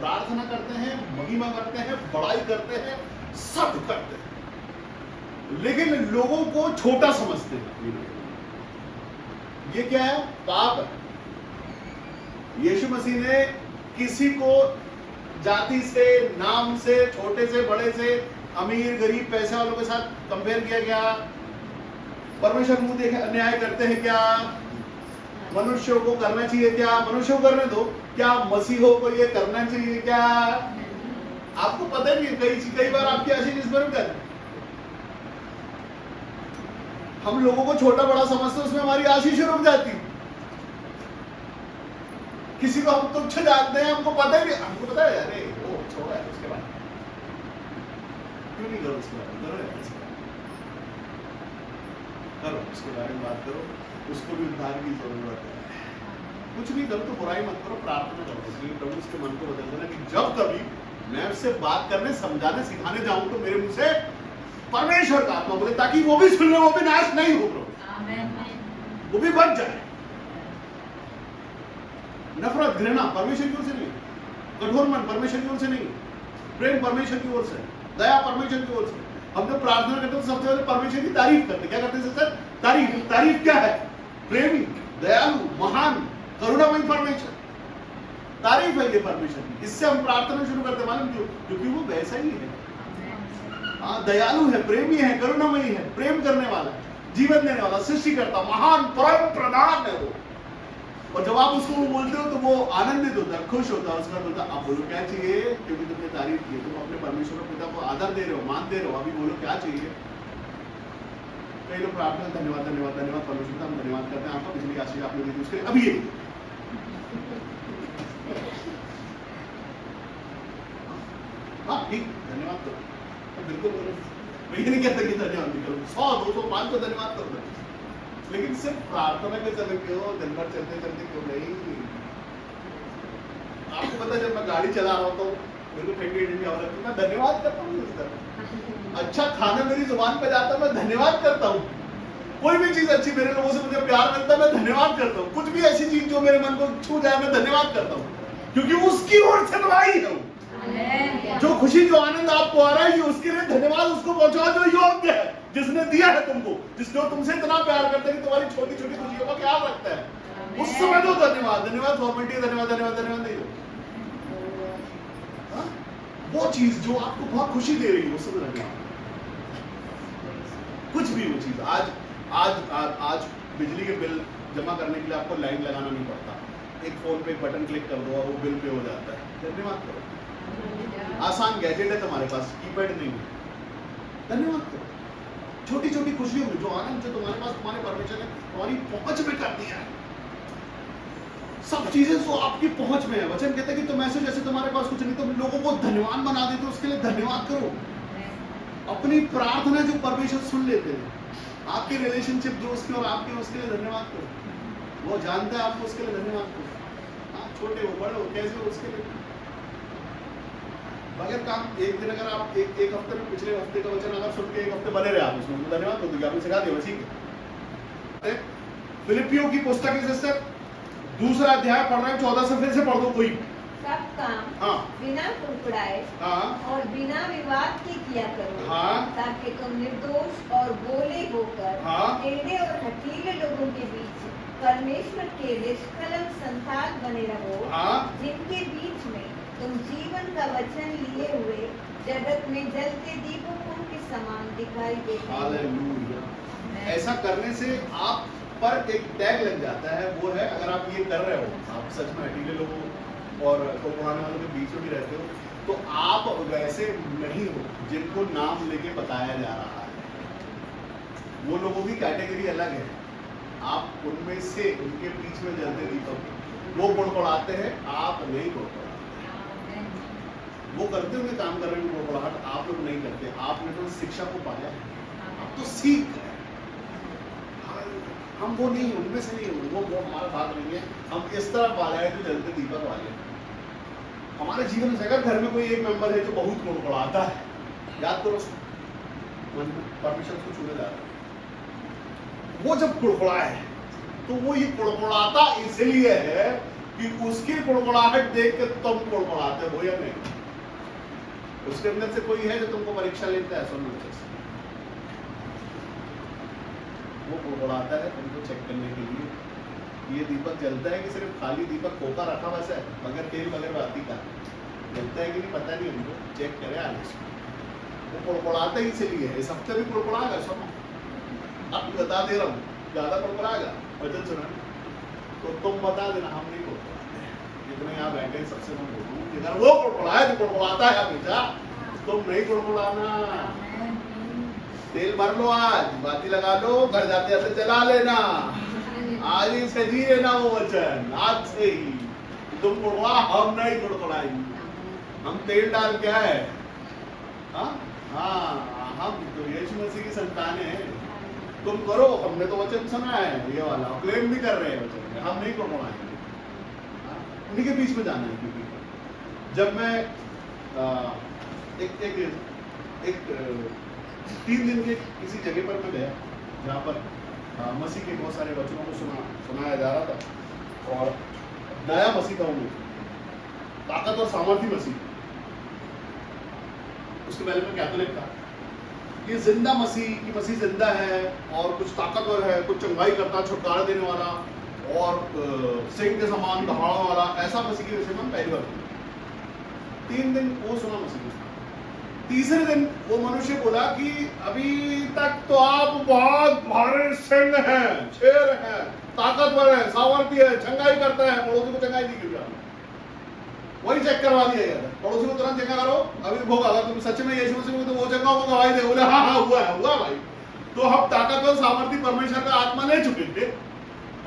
Speaker 1: प्रार्थना करते हैं, महिमा करते हैं, बड़ाई करते हैं, सब करते हैं, लेकिन लोगों को छोटा समझते हैं अपनी नजर में। ये क्या है? पाप है। यीशु मसीह ने किसी को जाति से, नाम से, छोटे से बड़े से, अमीर गरीब पैसे वालों के साथ कंपेयर किया क्या? परमेश्वर मुंह देखे अन्याय करते हैं क्या? मनुष्यों को करना चाहिए क्या? मनुष्यों को करने दो, क्या मसीहों को ये करना चाहिए क्या? आपको पता नहीं है, कई बार आपकी आशीष इस पर कर, हम लोगों को छोटा बड़ा समझते हैं, उसमें हमारी आशीष रुक जाती। किसी को हम तुच्छ जानते हैं, हमको पता ही नहीं, हमको पता है अरे वो छोड़ा है, उसके बाद क्यों नहीं करो उसके बारे में, करो यार इसके बारे में। करो उसके बारे में बात करो, उसको भी उद्धार की जरूरत है। कुछ भी करो तो बुराई मत करो, प्रार्थना करो, इसलिए प्रभु उसके मन को बदल देना कि जब कभी मैं उससे बात करने, समझाने, सिखाने जाऊं तो मेरे मुंह से परमेश्वर का आत्मा बोले, ताकि वो भी सुन ले, वो भी नाश नहीं हो प्रभु, वो भी बच जाए। नफरत घृणा परमेश्वर की ओर से नहीं, कठोर मन परमेश्वर की ओर से नहीं, प्रेम परमेश्वर की ओर से, दया परमेश्वर की ओर से। हम जब प्रार्थना करते हैं तो सबसे पहले परमेश्वर की तारीफ करते हैं। क्या करते हैं सर? तारीफ। तारीफ क्या है? प्रेमी, दयालु, महान, करुणामय परमेश्वर, तारीफ है ये परमेश्वर की। इससे हम प्रार्थना शुरू करते, मालूम क्यों? क्योंकि वो वैसा ही है। हाँ, दयालु है, प्रेमी है, करुणामयी है, प्रेम करने वाला, जीवन देने वाला, सृष्टिकर्ता, महान, परम प्रधान है वो। और जब आप उसको बोलते हो तो वो आनंदित होता है, खुश होता है, उसका बोलता है आप बोलो क्या चाहिए, क्योंकि तुमने तारीफ की, तुम अपने परमेश्वर पिता को आदर दे रहे हो, मान दे रहे हो, अभी बोलो क्या चाहिए। कई लोग प्रार्थना, धन्यवाद धन्यवाद धन्यवाद परमेश्वर, हम धन्यवाद करते हैं आपका, पिछली आशीष आपने दी थी उसके लिए, अभी ये हाँ ठीक, धन्यवाद करो, तो बिल्कुल बोलो, मैं ये नहीं कहता कि धन्यवाद नहीं करो, 100 200 500 धन्यवाद करो, लेकिन सिर्फ प्रार्थना के समय क्यों, दिन भर चलते चलते क्यों नहीं? आपको पता है जब मैं गाड़ी चला रहा होता हूँ, मेरे को ठंडी ठंडी हवा लगती है, मैं धन्यवाद करता हूँ इस तरह। अच्छा खाना मेरी जुबान पे जाता है, मैं धन्यवाद करता हूँ। कोई भी चीज अच्छी, मेरे लोगों से मुझे प्यार मिलता है, मैं धन्यवाद करता हूँ। कुछ भी ऐसी चीज जो मेरे मन को छू जाए, मैं धन्यवाद करता हूँ, क्योंकि उसकी ओर से दवाई है। जो खुशी, जो आनंद आपको आ रहा है, ये उसके लिए धन्यवाद उसको पहुंचाओ जो योग्य है, जिसने दिया है तुमको, जिसने तुमसे इतना प्यार करता है कि तुम्हारी छोटी छोटी खुशियों का ख्याल रखता है। उस समय दो धन्यवाद। धन्यवाद फॉर्मेलिटी, धन्यवाद धन्यवाद धन्यवाद नहीं दो। वो चीज जो आपको बहुत खुशी दे रही है, उस समय धन्यवाद। कुछ भी वो चीज, आज बिजली के बिल जमा करने के लिए आपको लाइन लगाना नहीं पड़ता, एक फोन पे एक बटन क्लिक कर दो और वो बिल पे हो जाता है। धन्यवाद करो। आसान गैजेट है तुम्हारे पास, कीपैड नहीं है, धन्यवाद करो। छोटी छोटी खुशियों में जो आनंद जो तुम्हारे पास, तुम्हारे परमेश्वर ने तुम्हारी पहुंच में कर दिया है, सब चीजें जो आपकी पहुंच में है। वचन कहते हैं कि तुम ऐसे जैसे तुम्हारे पास कुछ नहीं, तुम लोगों को धन्यवान बना देते हो, उसके लिए धन्यवाद करो। अपनी प्रार्थना जो परमेश्वर सुन लेते हैं, आपकी रिलेशनशिप जो उसकी और आपके, उसके लिए धन्यवाद करो। वो जानता है आपको, उसके लिए धन्यवाद करो। आप छोटे हो बड़े हो कैसे हो, उसके लिए बगैर काम एक दिन अगर आप एक हफ्ते में पिछले हफ्ते का वचन अगर सुन के एक हफ्ते बने रहे आप उसमें, तो धन्यवाद होगी, आपने सिखा दिया, ठीक है। फिलिपियों की पुस्तक से 2 अध्याय पढ़ रहे हैं, 14 से फिर से पढ़ दो कोई।
Speaker 3: सब काम बिना कुड़कुड़ाए और बिना विवाद के किया करो, ताकि तुम निर्दोष और भोले होकर टेढ़े और हठीले लोगों के बीच परमेश्वर के निष्कलंक संतान बने रहो, जिनके बीच में तुम जीवन का वचन लिए हुए जगत में जलते दीपकों के समान दिखाई देते हो।
Speaker 1: ऐसा करने से आप पर एक टैग लग जाता है, वो है अगर आप ये कर रहे हो, आप सच में हठीले लोगों और पुराने वालों के बीच में भी रहते हो, तो आप वैसे नहीं हो जिनको नाम लेके बताया जा रहा है। वो लोगों की कैटेगरी अलग है, आप उनमें से, उनके बीच में जलते दीपक, वो गुड़गुड़ाते हैं, आप नहीं गुड़गुड़ाते। वो करते होंगे काम कर रहे हैं गुड़गुड़ाहट, आप लोग नहीं करते। आपने तो शिक्षा को पाया है, आप तो सीख गए। हम वो नहीं, उनमें से नहीं, वो हमारा भाग नहीं है। हम इस तरह पाला है जो जलते दीपक वाले। हमारे जीवन से अगर घर में कोई एक मेंबर है जो बहुत गुड़गुड़ाता है, याद करो परमेश्वर को छूने जा रहा है, वो जब गुड़गुड़ा है तो वो ये गुड़गुड़ाता इसलिए है कि उसकी गुड़गुड़ाहट देख के तुम गुड़गुड़ाते हो या नहीं। उसके अंदर से कोई है जो तुमको परीक्षा लेता है, सुन लो, वो बुड़बुड़ाता है तुमको चेक करने के लिए ये दीपक जलता है कि सिर्फ खाली दीपक खोखा रखा वैसा है, मगर तेल बगैर बाती का जलता है कि नहीं पता नहीं हमको, चेक करे आगे से। वो बुड़बुड़ाता ही इसलिए है, इस हफ्ते भी बुड़बुड़ाएगा, सुनो अब बता दे रहा हूँ, ज्यादा बुड़बुड़ाएगा वचन सुना तो तुम बता देना, हम नहीं बुड़बुड़ाते, जितने यहाँ बैठे सबसे मैं बोलूँ कि अगर वो बुड़बुड़ाए तो बुड़बुड़ाता है हमेशा, तुम नहीं बुड़बुड़ाना। तेल भर लो, आज बाती लगा लो, घर जाते जाते जला लेना, आज ही से जी लेना वो वचन, आज से ही तुम बुड़बुड़ा, हम नहीं बुड़बुड़ाएंगे, हम तेल डाल क्या है, हाँ हम तो यीशु मसीह की संतान है, तुम करो, हमने तो वचन सुना है ये वाला, क्लेम भी कर रहे हैं वचन, हम नहीं बुड़बुड़ाएंगे, उन्हीं के बीच में जाना है। क्योंकि जब मैं एक 3 दिन के किसी जगह पर मैं गया जहाँ पर मसीह के बहुत सारे वचनों को सुनाया जा रहा था, और नया मसीह था वो, ताकत और सामर्थ्य मसीह, उसके पहले मैं कैथोलिक था। ये जिंदा मसीह की मसीह जिंदा है और कुछ ताकतवर है, कुछ चंगाई करता, छुटकारा देने वाला और सिंह के समान दहाड़ने वाला, ऐसा मसीह के विषय में पहली बार 3 दिन वो सुना मसीह। तीसरे दिन वो मनुष्य बोला कि अभी तक तो आप बहुत भारी सिंह हैं, शेर हैं, ताकतवर है, सामर्थ्य है, चंगाई करता है, पड़ोसी को चंगाई दी क्यों? वही चेक करवा दिया गया, पड़ोसी को तुरंत चंगा करो, अभी भोग, अगर तुम सच में यीशु मसीह तो वो चंगा होगा, गवाही दे, बोले हाँ हुआ भाई। तो हम ताकतवर सामर्थ्य परमेश्वर का आत्मा ले चुके थे,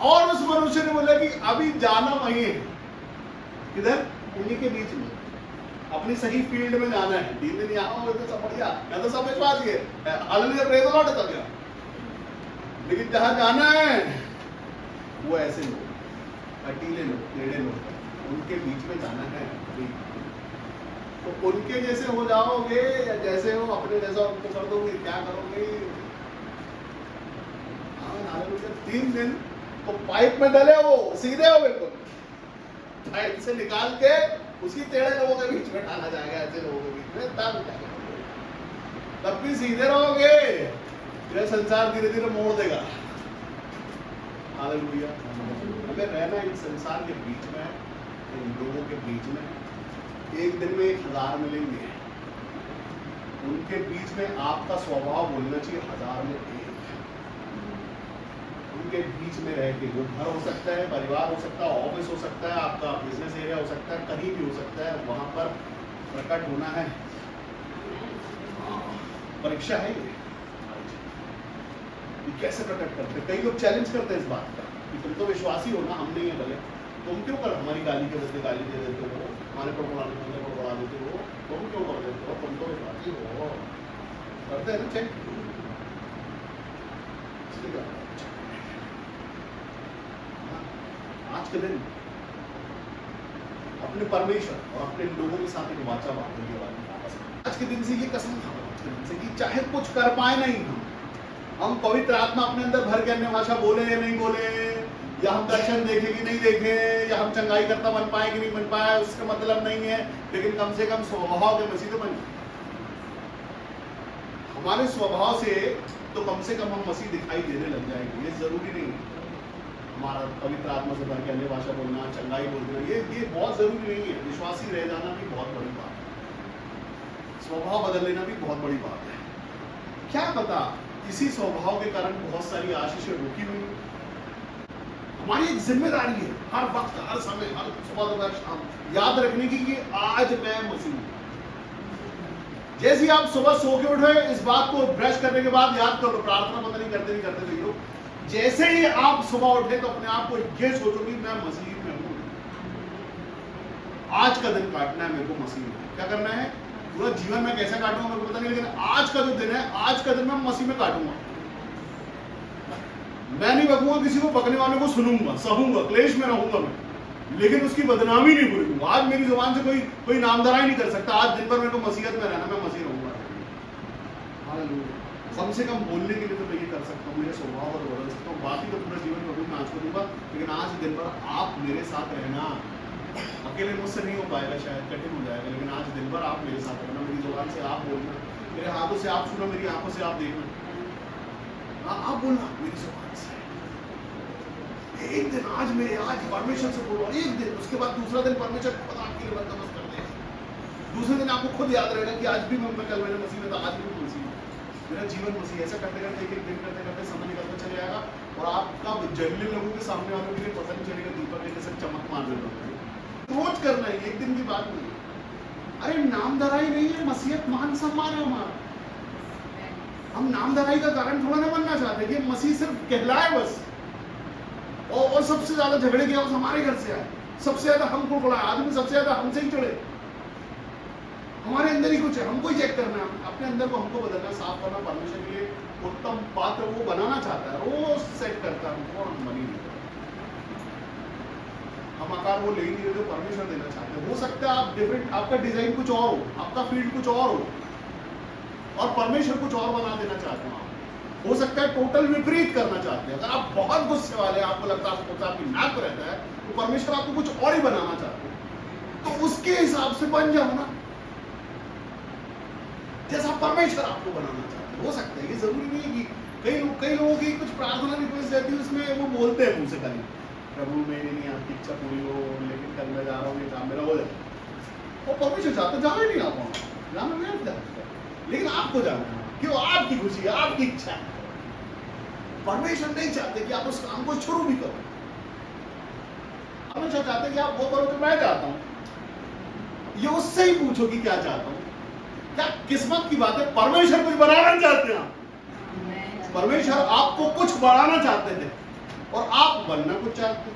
Speaker 1: और उस मनुष्य ने बोला कि अभी जाना वही है, किधर? उन्हीं के बीच में, अपनी सही फील्ड में जाना है। 3 दिन यहाँ हो तो सब बढ़िया, मैं तो सब विश्वास किए, हालेलुया प्रेज़ द लॉर्ड तक गया, लेकिन जहां जाना है वो ऐसे लोग, अटीले लोग, टेढ़े लोग, उनके बीच में जाना है। तो उनके जैसे हो जाओगे या जैसे हो अपने जैसा उनको कर दोगे, क्या करोगे? 3 दिन तो पाइप में डले, वो सीधे हो बिल्कुल, पाइप से निकाल के उसी टेढ़े लोगों के बीच में डाला जाएगा, ऐसे लोगों के बीच में, तब भी सीधे रहोगे, यह संसार धीरे धीरे मोड़ देगा। हालेलुया। हमें रहना इन संसार के बीच में, इन लोगों के बीच में। एक दिन में 1000 मिलेंगे, उनके बीच में आपका स्वभाव बोलना चाहिए 1000 में 1। उनके बीच में रह के, वो घर हो सकता है, परिवार हो सकता है, ऑफिस हो सकता है, आपका बिजनेस एरिया हो सकता है, कहीं भी हो सकता है, वहां पर प्रकट होना है। परीक्षा है ये कैसे प्रकट करते हैं? कई लोग चैलेंज करते हैं इस बात का कि तुम तो विश्वासी हो ना, हम नहीं है, भले तुम क्यों कर हमारी गाली के बदले गाली दे देते हो, हमारे पर बढ़ा देते हो, तुम क्यों कर देते हो, तुम तो विश्वासी हो। करते हैं ना चेक, आज के दिन अपने परमेश्वर और अपने लोगों के साथ एक वाचा बांधने वाली, आज के दिन से ये कसम खाओ, आज के दिन से कि चाहे कुछ कर पाए नहीं, हम पवित्र आत्मा अपने अंदर भर के अन्य भाषा बोले या नहीं बोले, या हम दर्शन देखे कि नहीं देखे, या हम चंगाई करता बन पाए कि नहीं बन पाए, उसका मतलब नहीं है, लेकिन कम से कम स्वभाव के मसीह तो बन, हमारे स्वभाव से तो कम से कम हम मसीह दिखाई देने लग जाएंगे। ये जरूरी नहीं है हमारा पवित्र आत्मा से भर के अन्य भाषा बोलना, चंगाई बोलना, ये बहुत जरूरी नहीं है। विश्वासी रह जाना भी बहुत बड़ी बात है, स्वभाव बदल लेना भी बहुत बड़ी बात है। क्या पता इसी स्वभाव के कारण बहुत सारी आशीषें रुकी हुई। हमारी एक जिम्मेदारी है हर वक्त, हर समय, हर सुबह दोपहर शाम याद रखने की कि आज मैं मसीह हूं। जैसे ही आप सुबह सो के उठे, इस बात को ब्रश करने के बाद याद करो, प्रार्थना पता नहीं करते थे लोग, जैसे ही आप सुबह उठे तो अपने आप को ये सोचो कि मैं मसीह में हूं, आज का दिन काटना है मेरे को मसीह में। क्या करना है? पूरा जीवन में कैसे काटूंगा मेरे को पता नहीं, लेकिन आज का जो दिन है, आज का दिन मैं मसीह में काटूंगा। मैं नहीं बकूंगा, किसी को बकने वाले को सुनूंगा, सहूंगा, क्लेश में रहूंगा मैं, लेकिन उसकी बदनामी नहीं बोलूंगा। आज मेरी जुबान से कोई नामधराई नहीं कर सकता। आज दिन भर मेरे को मसीहत में रहना, मैं मसीह रहूंगा। कम से कम बोलने के लिए तो मैं ये कर सकता हूँ, मेरे स्वभाव और बदल सकता हूँ, बाकी तो पूरा जीवन प्रभु में आज को दूंगा, लेकिन आज दिन भर आप मेरे साथ रहना, अकेले मुझसे नहीं हो पाएगा, शायद कठिन हो जाएगा, लेकिन आज दिन भर आप मेरे साथ रहना, मेरी जुबान से आप बोलना, मेरे हाथों से आप सुनो, मेरी आंखों से आप देखना, आप बोलना मेरी जुबान से। एक दिन आज परमेश्वर से बोलो, एक दिन, उसके बाद दूसरा दिन परमेश्वर खुद आपके लिए बंदोबस्त कर देगा। दूसरे दिन आपको खुद याद रहेगा कि आज भी मैं कल मैंने मसीह में था, आज भी मसीह में, मेरा जीवन मसीह। ऐसा करते करते एक दिन करते करते समय निकलता चले जाएगा और आपका जलील लोगों के सामने वालों के लिए पता नहीं चलेगा दीपक के जैसे चमक मारने लगेगा। रोज करना है, एक दिन की बात नहीं है। अरे नामधराई नहीं है मसीहत, मान सम्मान है हमारा। हम नामधराई का कारण थोड़ा ना बनना चाहते कि मसीह सिर्फ कहलाए बस। और सबसे ज्यादा झगड़े क्या हमारे घर से आए, सबसे ज्यादा हमको पड़ा, आदमी सबसे ज्यादा हमसे ही चढ़े। हमारे अंदर ही कुछ है, हमको ही चेक करना है, अपने अंदर को हमको बदलना, साफ करना। परमेश्वर के लिए उत्तम पात्र वो बनाना चाहता है, रोज सेट करता है हमको, हम बनी नहीं। हम आकार वो ले ही नहीं रहे जो परमेश्वर देना चाहते हैं। हो सकता है आप डिफरेंट, आपका डिजाइन कुछ और हो, आपका फील्ड कुछ और हो, और परमेश्वर कुछ और बना देना चाहते हैं। आप हो सकता है टोटल विपरीत करना चाहते हैं। अगर आप बहुत गुस्से वाले, आपको लगता है आपको आपकी नाक रहता है, तो परमेश्वर आपको कुछ और ही बनाना चाहते हैं, तो उसके हिसाब से बन जाओ ना, जैसा परमेश्वर आपको बनाना चाहते हैं। हो सकता है, ये जरूरी नहीं है कि कई लोगों की कुछ प्रार्थना रिक्वेस्ट रहती है, उसमें वो बोलते हैं मुंह से खाली, प्रभु मेरी नहीं आपकी इच्छा पूरी हो, लेकिन कल मैं जा रहा हूँ, ये काम मेरा हो जाए। और परमेश्वर चाहते जाना ही नहीं आप वहाँ, जाना नहीं चाहते, लेकिन आपको जाना है, क्यों? आपकी खुशी है, आपकी इच्छा है। परमेश्वर नहीं चाहते कि आप उस काम को शुरू भी करो। परमेश्वर चाहते कि आप वो करो जो मैं चाहता हूँ। ये उससे ही पूछो कि क्या चाहता हूँ। क्या किस्मत की बात है, परमेश्वर कुछ बनाना चाहते हैं। परमेश्वर आपको कुछ बढ़ाना चाहते थे और आप बनना कुछ चाहते,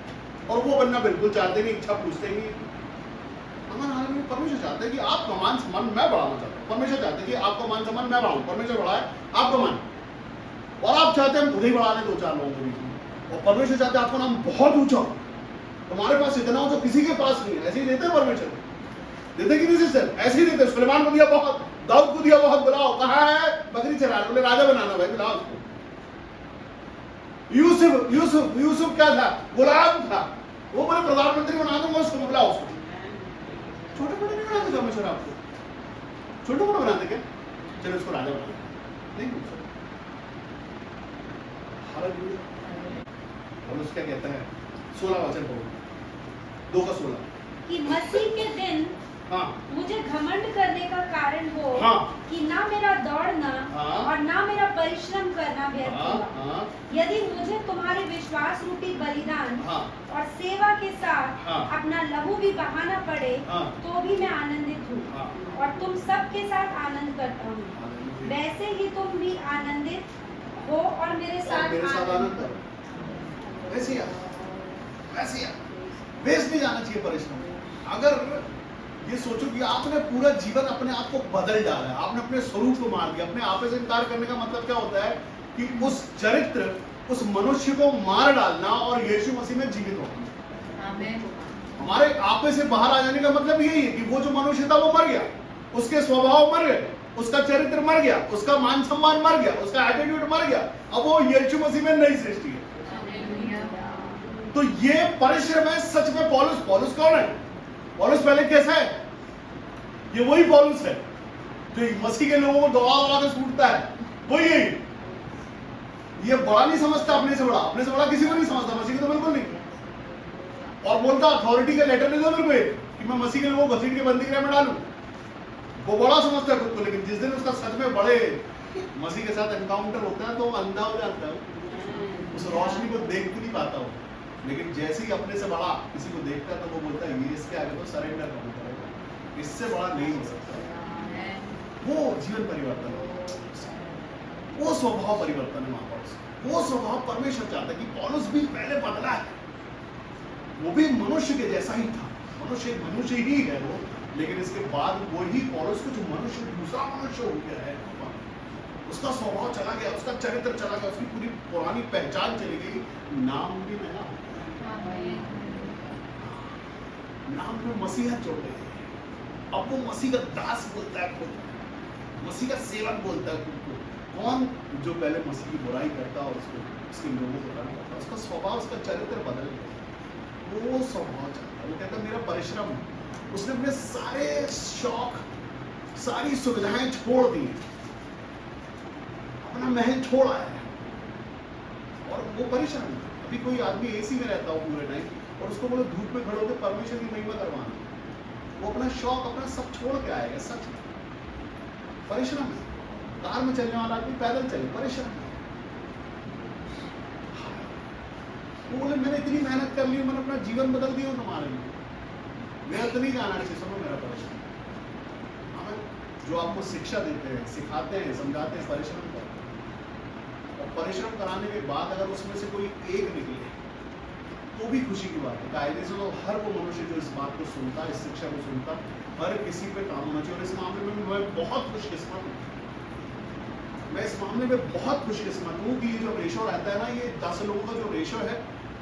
Speaker 1: और वो बनना बिल्कुल चाहते नहीं, इच्छा पूछते ही नहीं। परमेश्वर चाहते हैं कि आपका मान सम्मान मैं बढ़ाना चाहता हूँ। परमेश्वर चाहते हैं कि आपका मान सम्मान मैं बढ़ाऊं, परमेश्वर बढ़ाए आपका मान, और आप चाहते हैं हम खुद ही बढ़ा लें 2-4 लोगों के बीच में। और परमेश्वर चाहते हैं आपका नाम बहुत ऊंचा हो, तुम्हारे पास इतना हो जो किसी के पास नहीं है। ऐसे ही देते हैं परमेश्वर, देते कि नहीं सिस्टर? ऐसे ही देते। सुलेमान को दिया बहुत, दाऊद को दिया बहुत, बुलाओ, कहा है बकरी चरा, बोले राजा बनाना भाई, बुलाओ उसको। यूसुफ क्या था? गुलाम था, वो बोले प्रधानमंत्री बना दूंगा उसको, बुलाओ उसको। छोटे मोटे नहीं बनाते परमेश्वर आपको, छोटे मोटे बनाते क्या? चलो उसको राजा बना नहीं पूछ सकते। और उसका कहता है 16 वचन पढ़ो, 2:16
Speaker 2: कि मसीह के दिन
Speaker 1: हाँ
Speaker 2: मुझे घमंड करने का कारण हो,
Speaker 1: हाँ,
Speaker 2: कि ना मेरा दौड़ना
Speaker 1: हाँ,
Speaker 2: और ना मेरा परिश्रम करना व्यर्थ
Speaker 1: हाँ,
Speaker 2: हुआ।
Speaker 1: हाँ,
Speaker 2: यदि मुझे तुम्हारे विश्वास रूपी बलिदान
Speaker 1: हाँ,
Speaker 2: और सेवा के साथ
Speaker 1: हाँ,
Speaker 2: अपना लहू भी बहाना पड़े,
Speaker 1: हाँ,
Speaker 2: तो भी मैं आनंदित हूँ,
Speaker 1: हाँ,
Speaker 2: और तुम सबके साथ आनंद करता हूँ। वैसे ही तुम भी आनंदित हो और मेरे साथ आनंद
Speaker 1: करो। वैसे वेस्ट नहीं जाना चाहिए परिश्रम। अगर ये सोचो कि आपने पूरा जीवन अपने आप को बदल डाला है, आपने अपने स्वरूप को मार दिया। अपने आप से इनकार करने का मतलब क्या होता है? कि उस चरित्र, उस मनुष्य को मार डालना और यीशु मसीह में जीवित होना। हमारे आपे से बाहर आ जाने का मतलब यही है कि वो जो मनुष्य था वो मर गया, उसके स्वभाव मर गए, उसका चरित्र मर गया, उसका मान सम्मान मर गया, उसका एटीट्यूड मर गया। अब वो यीशु मसीह में नई सृष्टि है। तो ये परिश्रम है सच में। पौलुस कौन है? पौलुस पहले कैसा है? ये वही पौलुस है जो मसीह के लोगों को दबा के सूटता है, वही है। ये बड़ा नहीं समझता, अपने से बड़ा किसी को नहीं समझता, मसीह को तो बिल्कुल नहीं। और बोलता अथॉरिटी का लेटर नहीं दो मेरे को कि मैं मसीह के लोगों को घसीट के बंदी गृह में डालूं। वो बड़ा समझता है खुद को, लेकिन जिस दिन उसका सच में बड़े मसीह के साथ एनकाउंटर होता है तो वो अंधा हो जाता है, उस रोशनी को देख भी नहीं पाता हो। लेकिन जैसे ही अपने से बड़ा किसी को देखता है तो वो बोलता है ये इसके आगे तो सरेंडर करना पड़ेगा, इससे बड़ा नहीं हो सकता। वो जीवन परिवर्तन है, वो स्वभाव परिवर्तन है। वो स्वभाव परमेश्वर चाहता है कि पौलुस भी पहले बदला है, वो भी मनुष्य के जैसा ही था, मनुष्य ही है वो, लेकिन इसके बाद वही पौलुस कुछ मनुष्य, दूसरा मनुष्य हो गया है। उसका स्वभाव चला गया, उसका चरित्र चला गया, उसकी पूरी पुरानी पहचान चली गई, नाम भी नया हो गया, नाम में मसीहत जोड़ गई। अब वो मसीह का दास बोलता है खुद, मसीह का सेवक बोलता है खुद को। कौन? जो पहले मसीह की बुराई करता और उसको उसके लोगों को करता, उसका स्वभाव, उसका चरित्र बदल गया। वो स्वभाव चाहता है। वो कहता है मेरा परिश्रम, उसने अपने सारे शौक, सारी सुविधाएं छोड़ दी, अपना महल छोड़ आया है, और वो परिश्रम। अभी कोई आदमी एसी में रहता हो पूरे टाइम और उसको बोलो धूप में खड़े होकर परमेश्वर की महिमा करवाना, वो अपना शौक, अपना सब छोड़ के आएगा। सच में परिश्रम है। कार में चलने वाला आदमी पैदल चले, परिश्रम है। वो बोले मैंने इतनी मेहनत कर ली, मैंने अपना जीवन बदल दिया तुम्हारे लिए, मेरा तो नहीं जाना चाहिए, सुनो मेरा परिश्रम। जो आपको शिक्षा देते हैं, सिखाते हैं, समझाते हैं, परिश्रम करो। और परिश्रम कराने के बाद अगर उसमें से कोई एक निकले तो भी खुशी की बात है। कायदे से तो हर वो मनुष्य जो इस बात को सुनता, इस शिक्षा को सुनता, हर किसी पे काम होना चाहिए। और इस मामले में मैं बहुत खुशकिस्मत हूँ, मैं इस मामले में बहुत खुशकिस्मत हूँ कि ये जो रेशो रहता है ना, ये 10 लोगों का जो रेशो है,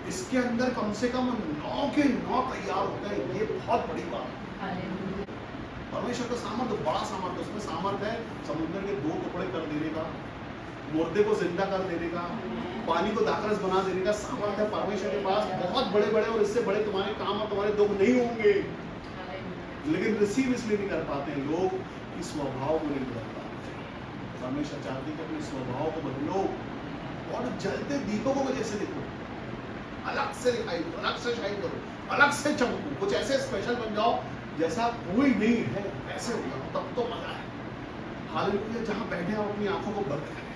Speaker 1: इसके अंदर कम से कम 9 के 9 तैयार होते हैं। ये बहुत बड़ी बात है। परमेश्वर का सामर्थ्य, बड़ा सामर्थ्य, उसमें सामर्थ्य है समुद्र के 2 टुकड़े कर देने का, मुर्दे को जिंदा कर देने का, पानी को दाखरस बना देने का सामर्थ्य है परमेश्वर के पास। बहुत बड़े बड़े और इससे बड़े तुम्हारे काम और तुम्हारे दुख नहीं होंगे, लेकिन रिसीव इसलिए नहीं कर पाते हैं लोग कि स्वभाव को नहीं बदल पाते। परमेश्वर चाहते कि अपने स्वभाव को बदलो और जलते दीपकों को जैसे देखो, अलग से दिखाई दो, अलग से शाइन करो, अलग से चमको, कुछ ऐसे स्पेशल बन जाओ जैसा कोई नहीं है, ऐसे हो जाओ, तब तो मजा है। हालेलुया। जहां बैठे आप अपनी आंखों को बंद करें,